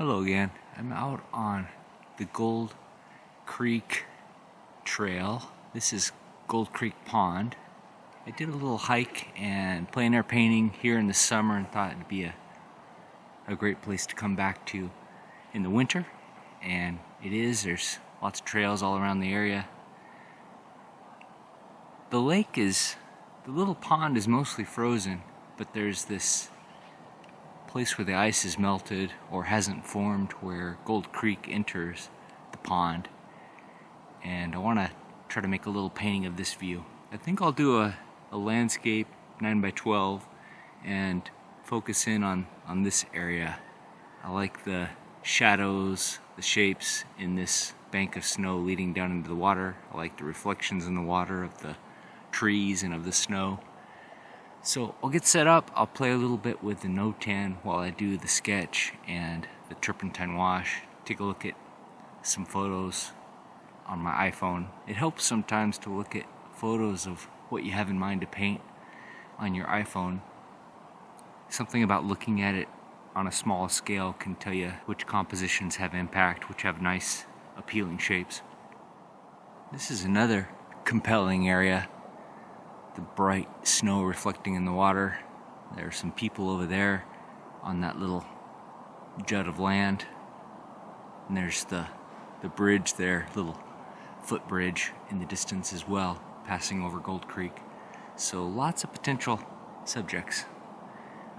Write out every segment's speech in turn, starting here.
Hello again. I'm out on the Gold Creek Trail. This is Gold Creek Pond. I did a little hike and plein air painting here in the summer and thought it'd be a great place to come back to in the winter. And it is. There's lots of trails all around the area. The little pond is mostly frozen, but there's this place where the ice is melted or hasn't formed where Gold Creek enters the pond, and I want to try to make a little painting of this view. I think I'll do a landscape 9x12 and focus in on this area. I like the shadows, the shapes in this bank of snow leading down into the water. I like the reflections in the water of the trees and of the snow. So I'll get set up, I'll play a little bit with the no-tan while I do the sketch and the turpentine wash, take a look at some photos on my iPhone. It helps sometimes to look at photos of what you have in mind to paint on your iPhone. Something about looking at it on a small scale can tell you which compositions have impact, which have nice, appealing shapes. This is another compelling area. The bright snow reflecting in the water. There are some people over there on that little jut of land. And there's the bridge there, little footbridge in the distance as well, passing over Gold Creek. So lots of potential subjects.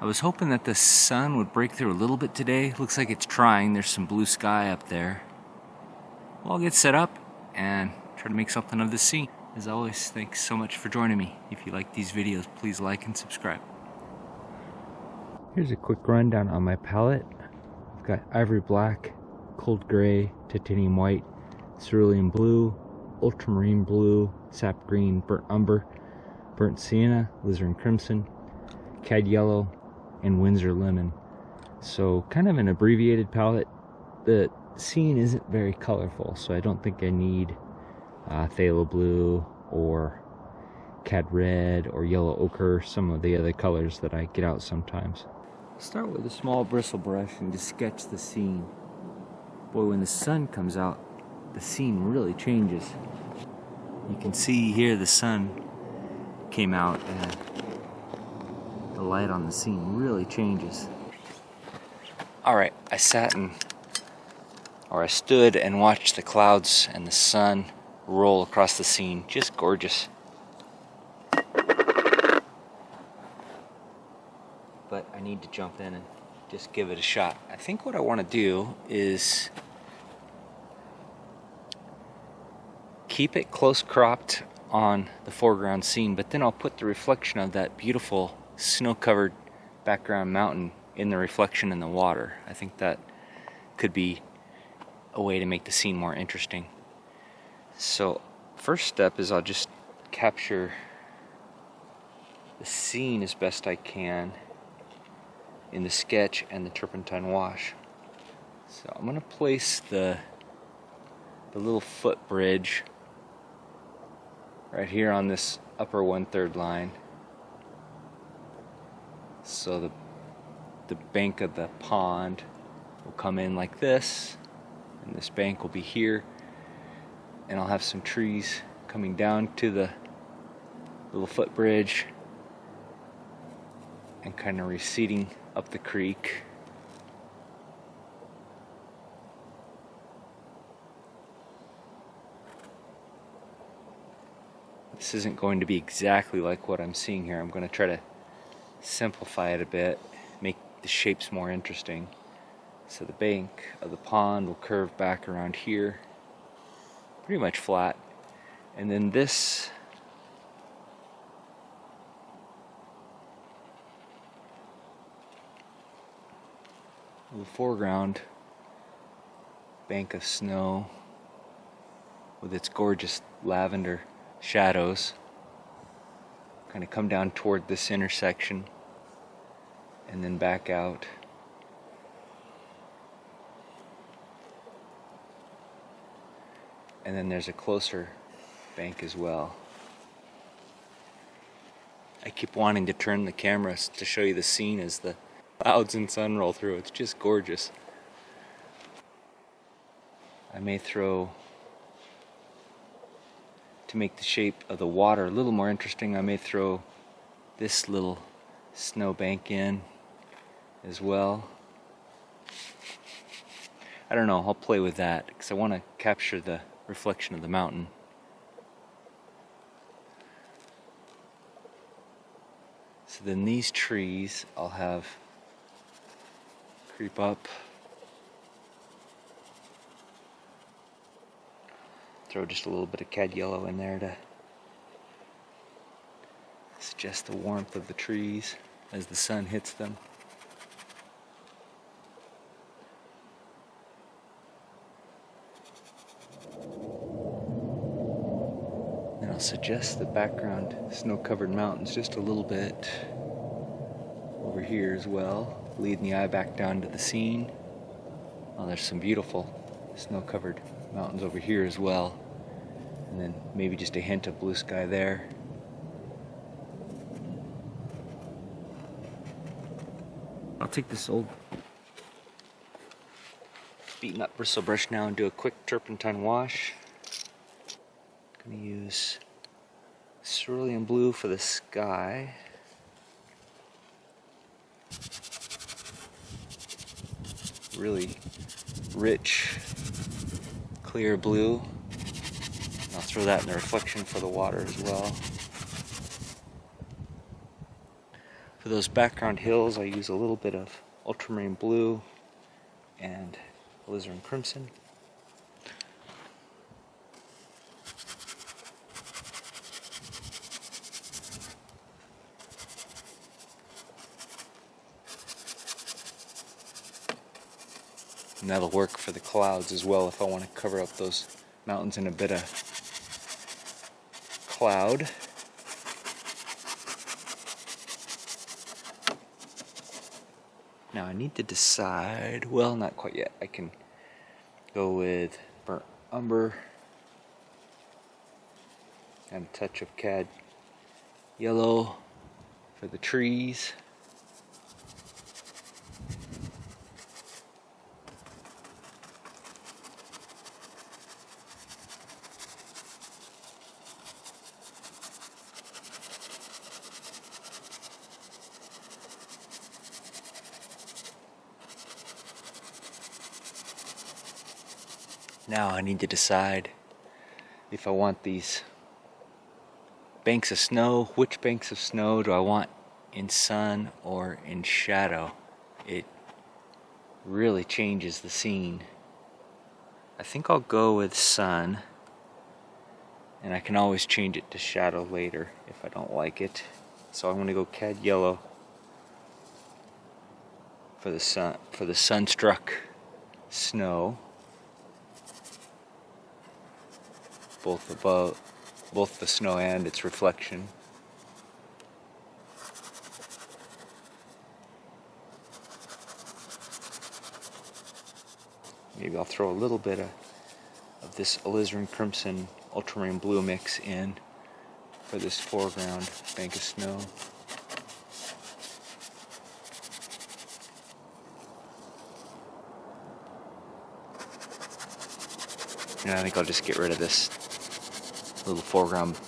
I was hoping that the sun would break through a little bit today. Looks like it's trying. There's some blue sky up there. Well, I'll get set up and try to make something of this scene. As always, thanks so much for joining me. If you like these videos, please like and subscribe. Here's a quick rundown on my palette. I've got ivory black, cold gray, titanium white, cerulean blue, ultramarine blue, sap green, burnt umber, burnt sienna, alizarin crimson, cad yellow, and Windsor lemon. So kind of an abbreviated palette. The scene isn't very colorful, so I don't think I need phthalo blue or cad red or yellow ochre, some of the other colors that I get out sometimes. I'll start with a small bristle brush and just sketch the scene. Boy, when the sun comes out, the scene really changes. You can see here the sun came out and the light on the scene really changes. Alright, I stood and watched the clouds and the sun roll across the scene. Just gorgeous. But I need to jump in and just give it a shot. I think what I want to do is keep it close cropped on the foreground scene, but then I'll put the reflection of that beautiful snow-covered background mountain in the reflection in the water. I think that could be a way to make the scene more interesting. So first step is I'll just capture the scene as best I can in the sketch and the turpentine wash. So I'm going to place the little footbridge right here on this upper 1/3 line. So the bank of the pond will come in like this, and this bank will be here. And I'll have some trees coming down to the little footbridge and kind of receding up the creek. This isn't going to be exactly like what I'm seeing here. I'm going to try to simplify it a bit, make the shapes more interesting. So the bank of the pond will curve back around here, pretty much flat, and then this little foreground bank of snow with its gorgeous lavender shadows kind of come down toward this intersection and then back out. And then there's a closer bank as well. I keep wanting to turn the camera to show you the scene as the clouds and sun roll through. It's just gorgeous. I may throw, to make the shape of the water a little more interesting, I may throw this little snowbank in as well. I don't know, I'll play with that because I want to capture the reflection of the mountain. So then these trees I'll have creep up. Throw just a little bit of cad yellow in there to suggest the warmth of the trees as the sun hits them. And I'll suggest the background snow-covered mountains just a little bit over here as well, leading the eye back down to the scene. Oh, there's some beautiful snow-covered mountains over here as well. And then maybe just a hint of blue sky there. I'll take this old beaten up bristle brush now and do a quick turpentine wash. I'm going to use cerulean blue for the sky. Really rich, clear blue. I'll throw that in the reflection for the water as well. For those background hills, I use a little bit of ultramarine blue and alizarin crimson. And that'll work for the clouds as well if I want to cover up those mountains in a bit of cloud. Now I need to decide, well, not quite yet. I can go with burnt umber and a touch of cad yellow for the trees. Now I need to decide if I want these banks of snow. Which banks of snow do I want in sun or in shadow? It really changes the scene. I think I'll go with sun, and I can always change it to shadow later if I don't like it. So I'm going to go cad yellow for the sun, for the sunstruck snow. Both the snow and its reflection. Maybe I'll throw a little bit of this alizarin crimson ultramarine blue mix in for this foreground bank of snow. And I think I'll just get rid of this little foreground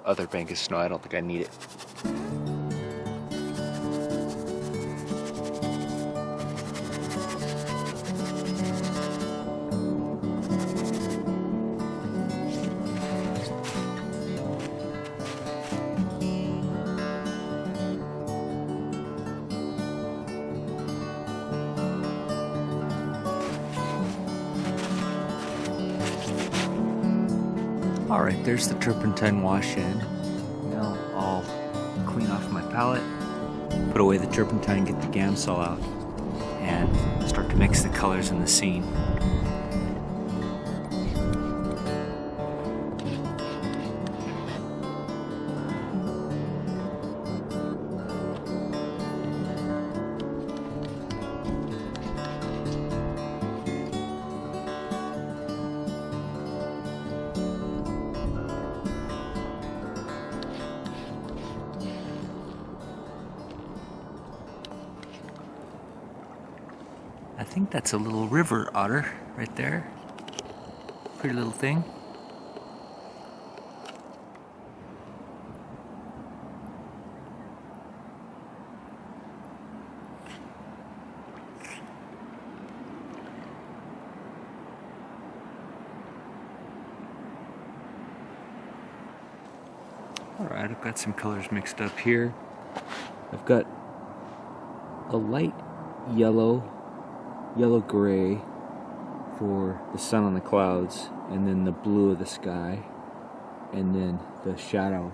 other bank of snow. I don't think I need it. Alright, there's the turpentine wash in. Now I'll clean off my palette, put away the turpentine, get the Gamsol out, and start to mix the colors in the scene. I think that's a little river otter right there. Pretty little thing. Alright, I've got some colors mixed up here. I've got a light yellow-gray for the sun on the clouds, and then the blue of the sky, and then the shadow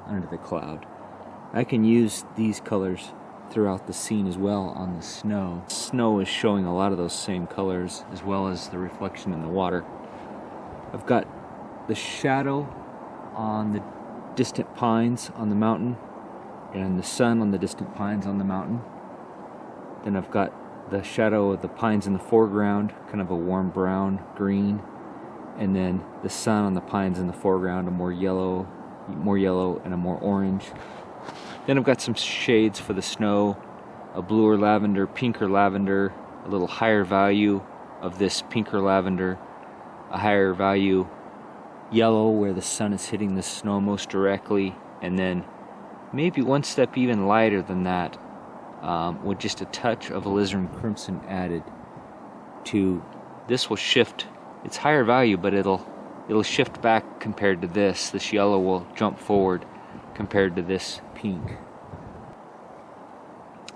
under the cloud. I can use these colors throughout the scene as well on the snow. Snow is showing a lot of those same colors as well as the reflection in the water. I've got the shadow on the distant pines on the mountain and the sun on the distant pines on the mountain. Then I've got the shadow of the pines in the foreground, kind of a warm brown green, and then the sun on the pines in the foreground, a more yellow and a more orange. Then I've got some shades for the snow, a bluer lavender, pinker lavender, a little higher value of this pinker lavender, a higher value yellow where the sun is hitting the snow most directly, and then maybe one step even lighter than that, with just a touch of alizarin crimson added to this. Will shift, it's higher value, but it'll shift back compared to this. This yellow will jump forward compared to this pink.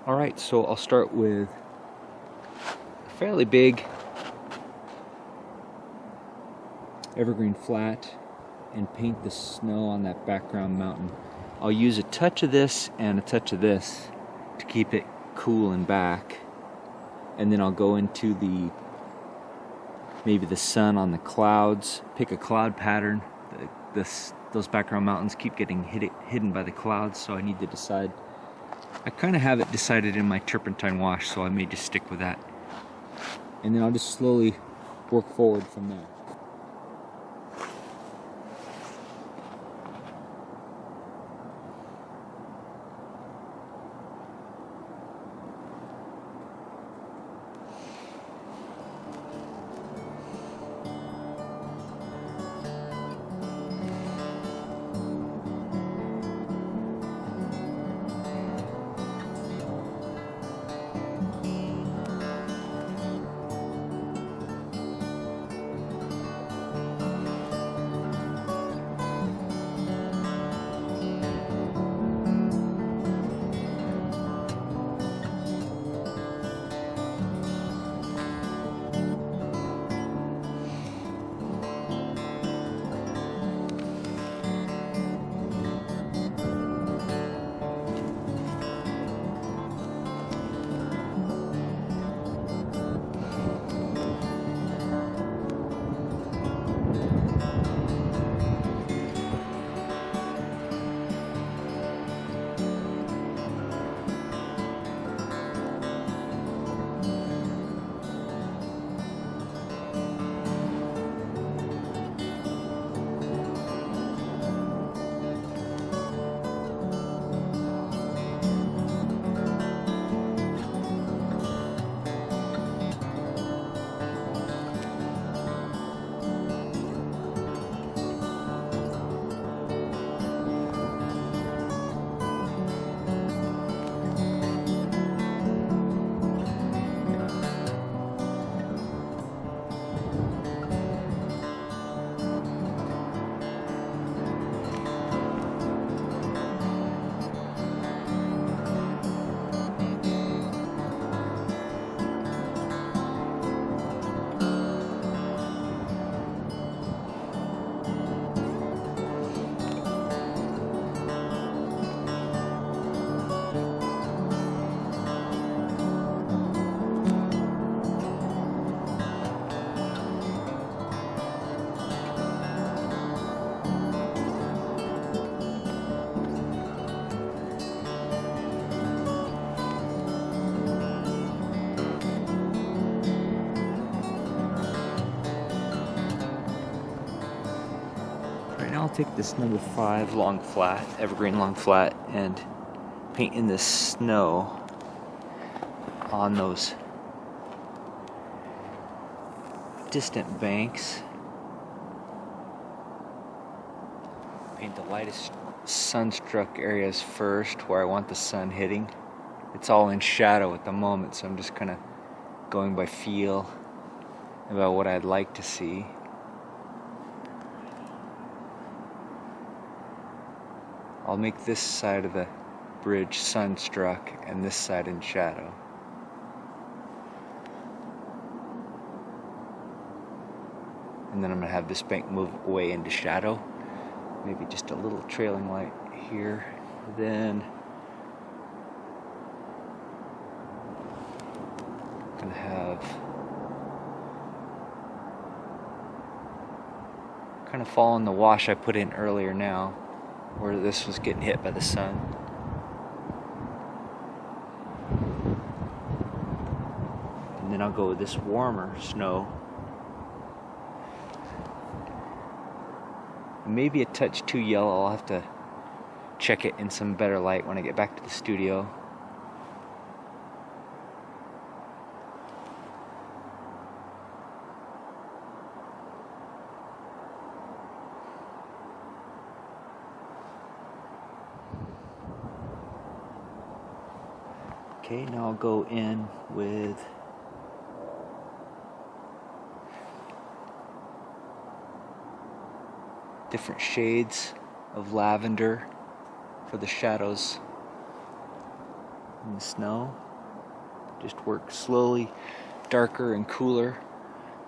Alright, so I'll start with a fairly big evergreen flat and paint the snow on that background mountain. I'll use a touch of this and a touch of this to keep it cool and back, and then I'll go into maybe the sun on the clouds, pick a cloud pattern. Those background mountains keep getting hidden by the clouds, so I need to decide. I kind of have it decided in my turpentine wash, so I may just stick with that, and then I'll just slowly work forward from there. I'll take this number 5 long flat, evergreen long flat, and paint in the snow on those distant banks paint the lightest sunstruck areas first, where I want the sun hitting. It's all in shadow at the moment, so I'm just kind of going by feel about what I'd like to see. I'll make this side of the bridge sunstruck and this side in shadow. And then I'm going to have this bank move away into shadow. Maybe just a little trailing light here. Then I'm going to have kind of fall in the wash I put in earlier now, where this was getting hit by the sun. And then I'll go with this warmer snow. Maybe a touch too yellow. I'll have to check it in some better light when I get back to the studio. Okay, now I'll go in with different shades of lavender for the shadows in the snow. Just work slowly darker and cooler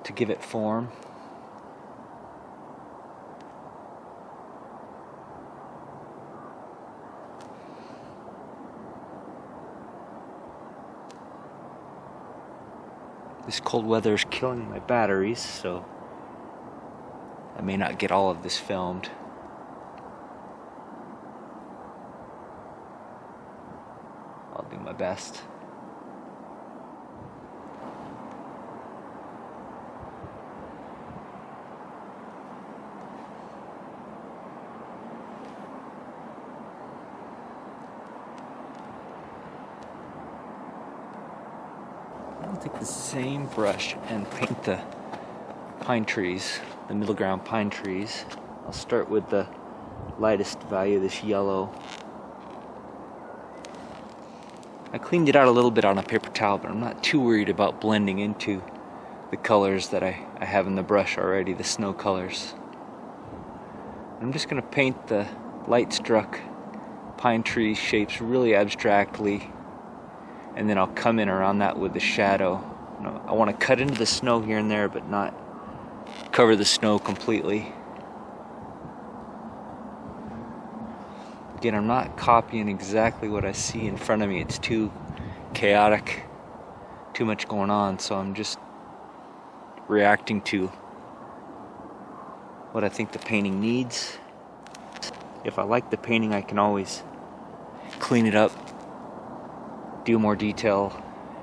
to give it form. This cold weather is killing my batteries, so I may not get all of this filmed. I'll do my best. I'll take the same brush and paint the pine trees, the middle ground pine trees. I'll start with the lightest value, this yellow. I cleaned it out a little bit on a paper towel, but I'm not too worried about blending into the colors that I have in the brush already, the snow colors. I'm just going to paint the light struck pine tree shapes really abstractly, and then I'll come in around that with the shadow. I want to cut into the snow here and there, but not cover the snow completely. Again, I'm not copying exactly what I see in front of me. It's too chaotic, too much going on, so I'm just reacting to what I think the painting needs. If I like the painting, I can always clean it up, do more detail,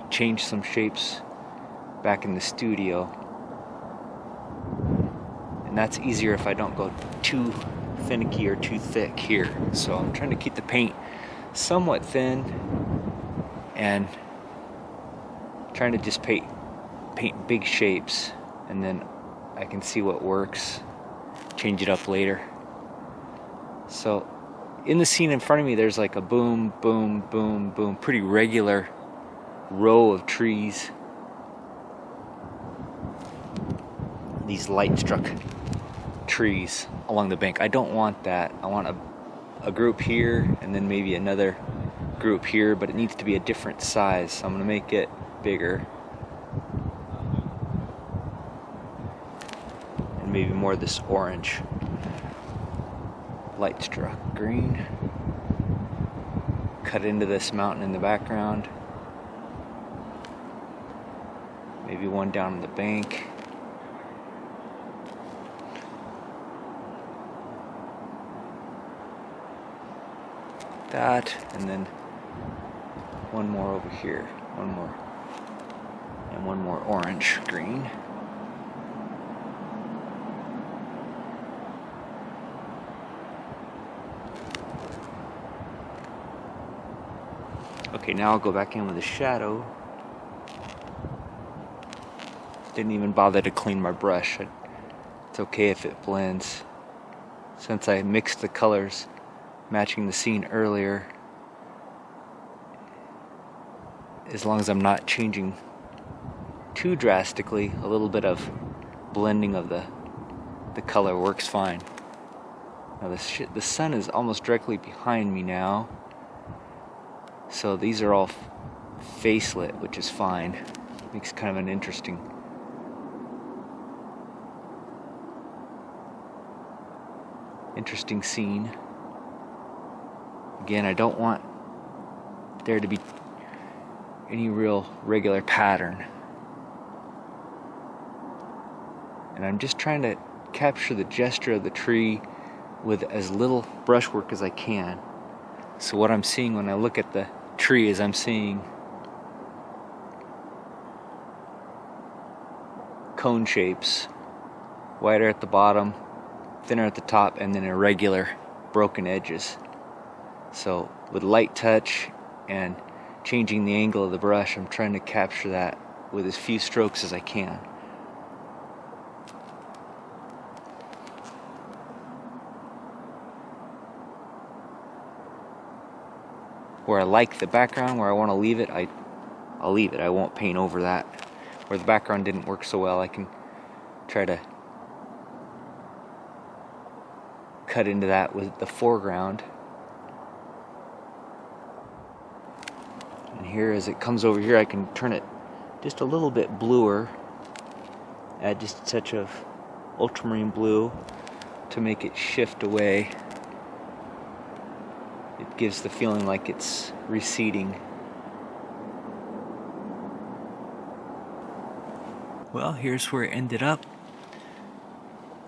change some shapes back in the studio. And that's easier if I don't go too finicky or too thick here. So I'm trying to keep the paint somewhat thin and trying to just paint big shapes, and then I can see what works, change it up later. So in the scene in front of me, there's like a boom, boom, boom, boom, pretty regular row of trees. These light struck trees along the bank. I don't want that. I want a group here and then maybe another group here, but it needs to be a different size, so I'm going to make it bigger. And maybe more of this orange light struck green. Cut into this mountain in the background. Maybe one down the bank. That, and then one more over here, one more, and one more orange green. Okay, now I'll go back in with a shadow. Didn't even bother to clean my brush. It's okay if it blends. since I mixed the colors matching the scene earlier, as long as I'm not changing too drastically, a little bit of blending of the color works fine. Now the sun is almost directly behind me now, so these are all face lit, which is fine. Makes kind of an interesting scene. Again, I don't want there to be any real regular pattern, and I'm just trying to capture the gesture of the tree with as little brushwork as I can. So what I'm seeing when I look at the tree is I'm seeing cone shapes, wider at the bottom, thinner at the top, and then irregular broken edges. So with light touch and changing the angle of the brush, I'm trying to capture that with as few strokes as I can. Where I like the background, where I want to leave it, I'll leave it. I won't paint over that. Where the background didn't work so well, I can try to cut into that with the foreground. And here, as it comes over here, I can turn it just a little bit bluer. Add just a touch of ultramarine blue to make it shift away. It gives the feeling like it's receding. Well, here's where it ended up.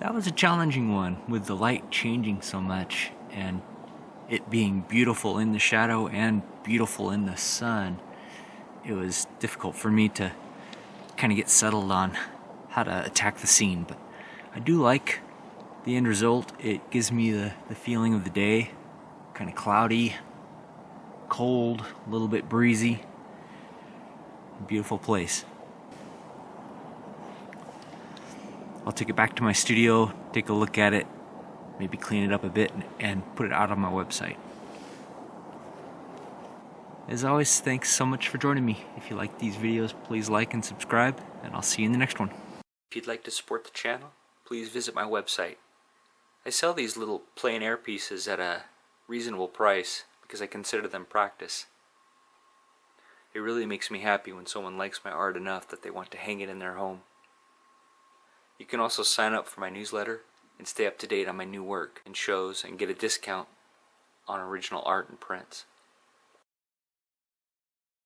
That was a challenging one, with the light changing so much and it being beautiful in the shadow and beautiful in the sun. It was difficult for me to kind of get settled on how to attack the scene, but I do like the end result. It gives me the feeling of the day, kind of cloudy, cold, a little bit breezy. Beautiful place. I'll take it back to my studio, take a look at it, maybe clean it up a bit, and put it out on my website. As always, thanks so much for joining me. If you like these videos, please like and subscribe, and I'll see you in the next one. If you'd like to support the channel, please visit my website. I sell these little plein air pieces at a reasonable price because I consider them practice. It really makes me happy when someone likes my art enough that they want to hang it in their home. You can also sign up for my newsletter and stay up to date on my new work and shows and get a discount on original art and prints.